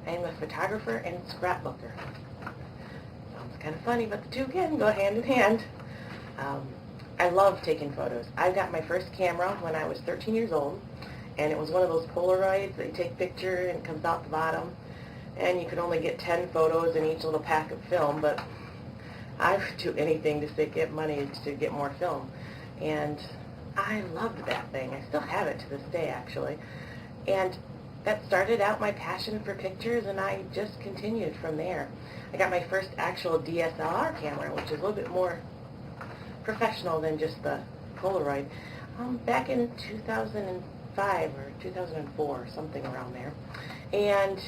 I am a photographer and scrapbooker. Sounds kind of funny, but the two can go hand in hand. Um, I love taking photos. I got my first camera when I was 13 years old, and it was one of those Polaroids that you take a picture and it comes out the bottom, and you could only get 10 photos in each little pack of film, but I would do anything to get money to get more film. And I loved that thing. I still have it to this day, actually. And that started out my passion for pictures, and I just continued from there. I got my first actual DSLR camera, which is a little bit more professional than just the Polaroid, back in 2005 or 2004, something around there. And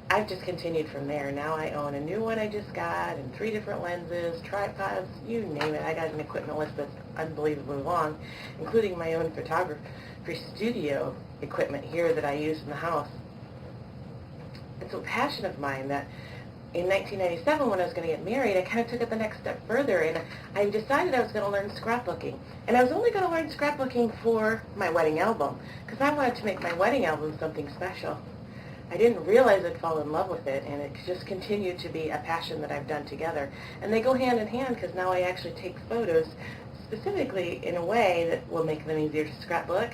I've just continued from there. Now I own a new one I just got, and 3 different lenses, tripods, you name it. I got an equipment list that's unbelievably long, including my own photography studio equipment here that I use in the house. It's a passion of mine that in 1997, when I was going to get married, I kind of took it the next step further, and I decided I was going to learn scrapbooking. And I was only going to learn scrapbooking for my wedding album, because I wanted to make my wedding album something special. I didn't realize I'd fall in love with it, and it just continued to be a passion that I've done together. And they go hand in hand, because now I actually take photos specifically in a way that will make them easier to scrapbook,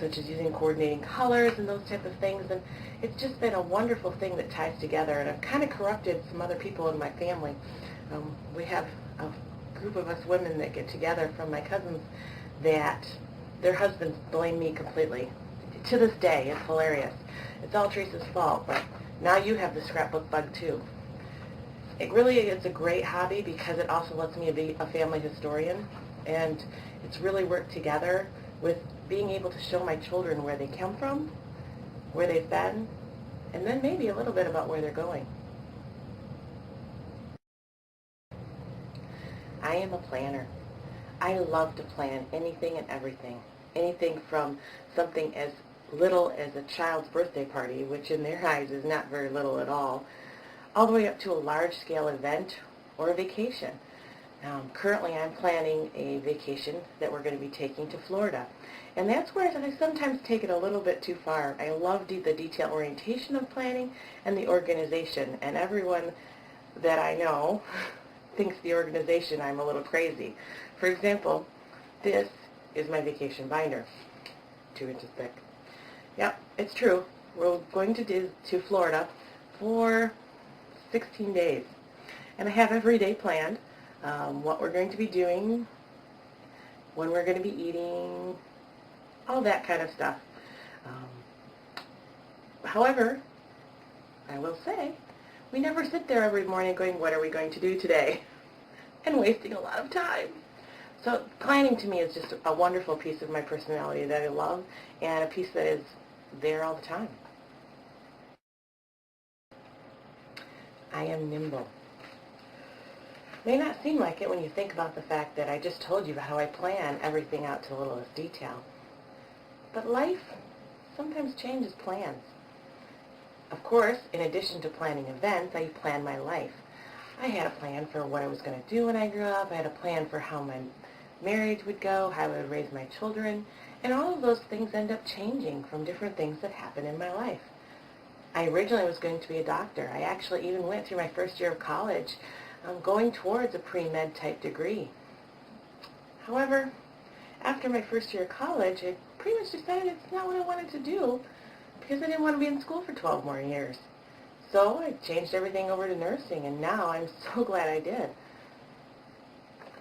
such as using coordinating colors and those type of things. And it's just been a wonderful thing that ties together, and I've kind of corrupted some other people in my family. We have a group of us women that get together from my cousins that their husbands blame me completely. To this day, it's hilarious. It's all Teresa's fault, but now you have the scrapbook bug too. It really is a great hobby because it also lets me be a family historian, and it's really worked together with being able to show my children where they come from, where they've been, and then maybe a little bit about where they're going. I am a planner. I love to plan anything and everything. Anything from something as little as a child's birthday party, which in their eyes is not very little at all the way up to a large-scale event or a vacation. Currently, I'm planning a vacation that we're going to be taking to Florida. And that's where I sometimes take it a little bit too far. I love the detail orientation of planning and the organization. And everyone that I know thinks the organization I'm a little crazy. For example, this is my vacation binder, 2 inches thick. Yep, it's true. We're going to Florida for 16 days. And I have every day planned, what we're going to be doing, when we're going to be eating, all that kind of stuff. However, I will say, we never sit there every morning going, what are we going to do today? And wasting a lot of time. So planning to me is just a wonderful piece of my personality that I love, and a piece that is there all the time. I am nimble. May not seem like it when you think about the fact that I just told you about how I plan everything out to the littlest detail. But life sometimes changes plans. Of course, in addition to planning events, I plan my life. I had a plan for what I was going to do when I grew up. I had a plan for how my marriage would go, how I would raise my children, and all of those things end up changing from different things that happen in my life. I originally was going to be a doctor. I actually even went through my first year of college going towards a pre-med type degree. However, after my first year of college, I pretty much decided it's not what I wanted to do because I didn't want to be in school for 12 more years. So I changed everything over to nursing, and now I'm so glad I did.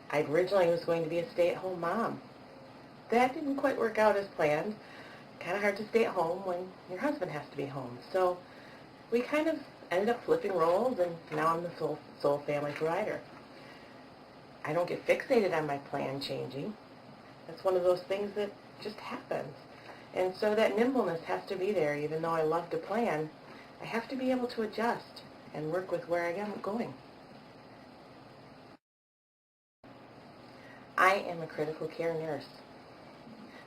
I originally was going to be a stay-at-home mom. That didn't quite work out as planned. Kind of hard to stay at home when your husband has to be home. So we kind of ended up flipping roles, and now I'm the sole family provider. I don't get fixated on my plan changing. That's one of those things that just happens. And so that nimbleness has to be there. Even though I love to plan, I have to be able to adjust and work with where I am going. I am a critical care nurse.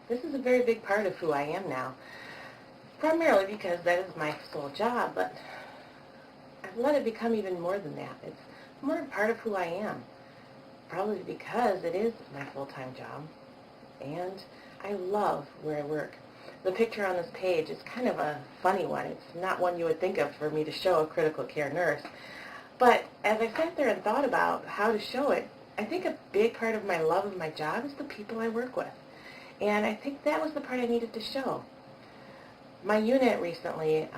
This is a very big part of who I am now, primarily because that is my sole job, but I've let it become even more than that. It's more a part of who I am, probably because it is my full-time job, and I love where I work. The picture on this page is kind of a funny one. It's not one you would think of for me to show a critical care nurse. But as I sat there and thought about how to show it, I think a big part of my love of my job is the people I work with. And I think that was the part I needed to show. My unit recently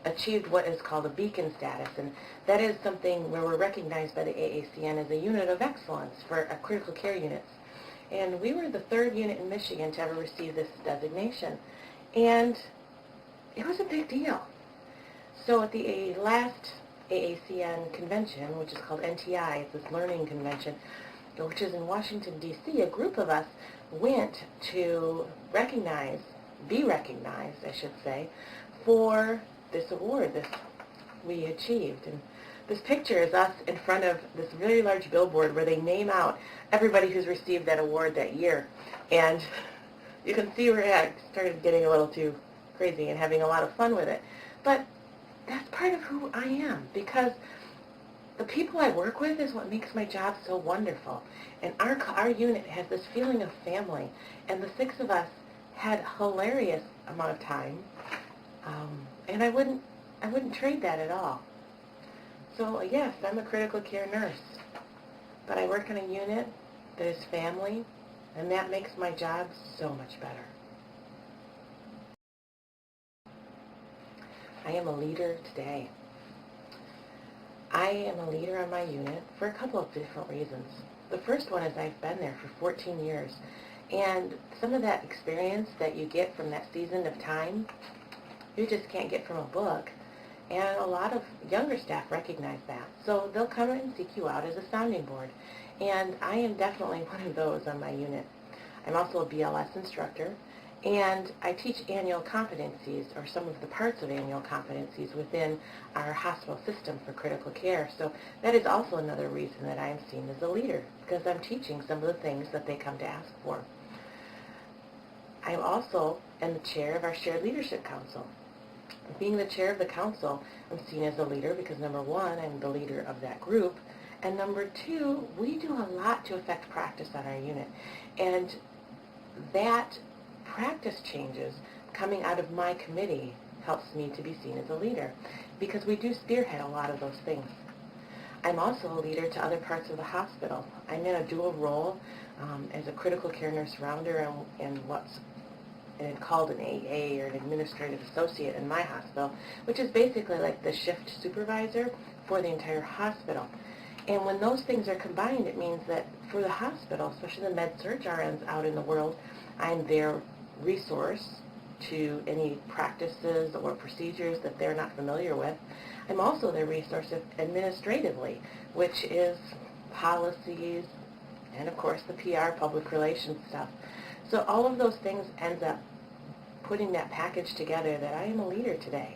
achieved what is called a beacon status, and that is something where we're recognized by the AACN as a unit of excellence for critical care units. And we were the third unit in Michigan to ever receive this designation. And it was a big deal. So at the last AACN convention, which is called NTI, it's this learning convention, which is in Washington, D.C., a group of us went to be recognized, I should say, for this award we achieved. And this picture is us in front of this very large billboard where they name out everybody who's received that award that year. And you can see where I started getting a little too crazy and having a lot of fun with it. But that's part of who I am, because the people I work with is what makes my job so wonderful. And our unit has this feeling of family, and the 6 of us had a hilarious amount of time, and I wouldn't trade that at all. So yes, I'm a critical care nurse, but I work in a unit that is family, and that makes my job so much better. I am a leader today. I am a leader on my unit for a couple of different reasons. The first one is I've been there for 14 years, and some of that experience that you get from that season of time, you just can't get from a book. And a lot of younger staff recognize that. So they'll come and seek you out as a sounding board. And I am definitely one of those on my unit. I'm also a BLS instructor, and I teach annual competencies, or some of the parts of annual competencies within our hospital system for critical care. So that is also another reason that I am seen as a leader, because I'm teaching some of the things that they come to ask for. I also am the chair of our Shared Leadership Council. Being the chair of the council, I'm seen as a leader because, number one, I'm the leader of that group, and number two, we do a lot to affect practice on our unit. And that practice changes coming out of my committee helps me to be seen as a leader, because we do spearhead a lot of those things. I'm also a leader to other parts of the hospital. I'm in a dual role as a critical care nurse rounder and what's called an AA, or an administrative associate in my hospital, which is basically like the shift supervisor for the entire hospital. And when those things are combined, it means that for the hospital, especially the med-surg RNs out in the world, I'm their resource to any practices or procedures that they're not familiar with. I'm also their resource administratively, which is policies and, of course, the PR, public relations stuff. So all of those things ends up putting that package together that I am a leader today.